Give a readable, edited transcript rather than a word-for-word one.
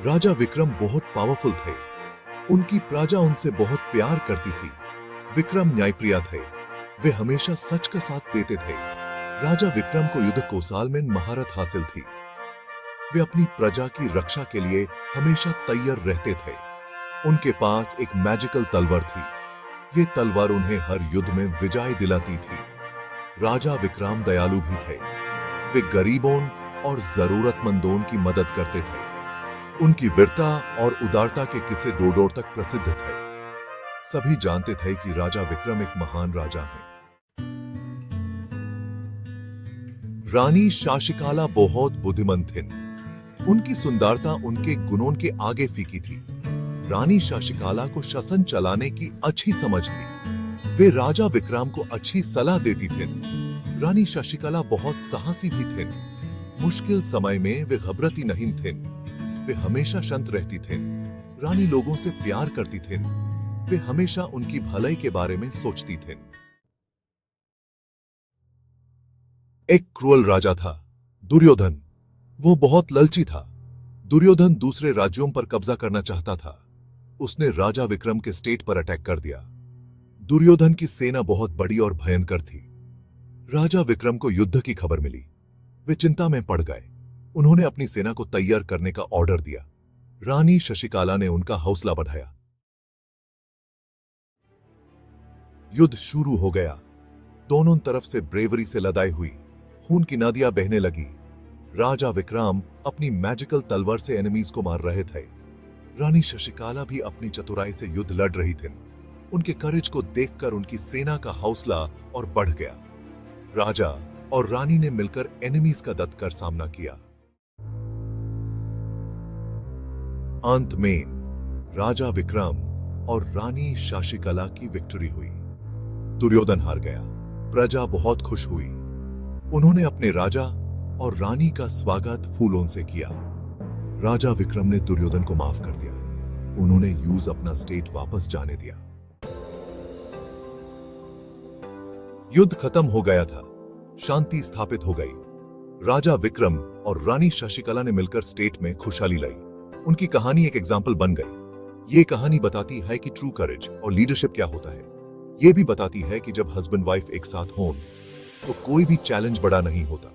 राजा विक्रम बहुत पावरफुल थे। उनकी प्रजा उनसे बहुत प्यार करती थी। विक्रम न्यायप्रिय थे। वे हमेशा सच का साथ देते थे। राजा विक्रम को युद्ध कौशल में महारत हासिल थी। वे अपनी प्रजा की रक्षा के लिए हमेशा तैयार रहते थे। उनके पास एक मैजिकल तलवार थी। ये तलवार उन्हें हर युद्ध में विजय दिलाती थी। राजा विक्रम दयालु भी थे। वे गरीबों और जरूरतमंदों की मदद करते थे। उनकी वीरता और उदारता के किस्से दूर दूर तक प्रसिद्ध थे। सभी जानते थे कि राजा विक्रम एक महान राजा हैं। रानी शशिकला बहुत बुद्धिमान थीं। उनकी सुंदरता उनके गुणों के आगे फीकी थी। रानी शशिकला को शासन चलाने की अच्छी समझ थी। वे राजा विक्रम को अच्छी सलाह देती थीं। रानी शशिकला बहुत साहसी भी थीं। मुश्किल समय में वे घबराती नहीं थीं। वे हमेशा शांत रहती थीं। रानी लोगों से प्यार करती थीं। वे हमेशा उनकी भलाई के बारे में सोचती थीं। एक क्रूर राजा था, दुर्योधन। वो बहुत लालची था। दुर्योधन दूसरे राज्यों पर कब्जा करना चाहता था। उसने राजा विक्रम के स्टेट पर अटैक कर दिया। दुर्योधन की सेना बहुत बड़ी और भयंकर थी। राजा विक्रम को युद्ध की खबर मिली। वे चिंता में पड़ गए। उन्होंने अपनी सेना को तैयार करने का ऑर्डर दिया। रानी शशिकला ने उनका हौसला बढ़ाया। युद्ध शुरू हो गया। दोनों तरफ से ब्रेवरी से लड़ाई हुई। खून की नदियां बहने लगी। राजा विक्रम अपनी मैजिकल तलवार से एनिमीज को मार रहे थे। रानी शशिकला भी अपनी चतुराई से युद्ध लड़ रही थीं। उनके करेज को देखकर उनकी सेना का हौसला और बढ़ गया। राजा और रानी ने मिलकर एनिमीज का डटकर सामना किया। अंत में राजा विक्रम और रानी शशिकला की विक्ट्री हुई। दुर्योधन हार गया। प्रजा बहुत खुश हुई। उन्होंने अपने राजा और रानी का स्वागत फूलों से किया। राजा विक्रम ने दुर्योधन को माफ कर दिया। उन्होंने यूज अपना स्टेट वापस जाने दिया। युद्ध खत्म हो गया था। शांति स्थापित हो गई। राजा विक्रम और रानी शशिकला ने मिलकर स्टेट में खुशहाली लाई। उनकी कहानी एक एग्जाम्पल बन गई। ये कहानी बताती है कि ट्रू करेज और लीडरशिप क्या होता है। ये भी बताती है कि जब हस्बैंड वाइफ एक साथ हों तो कोई भी चैलेंज बड़ा नहीं होता।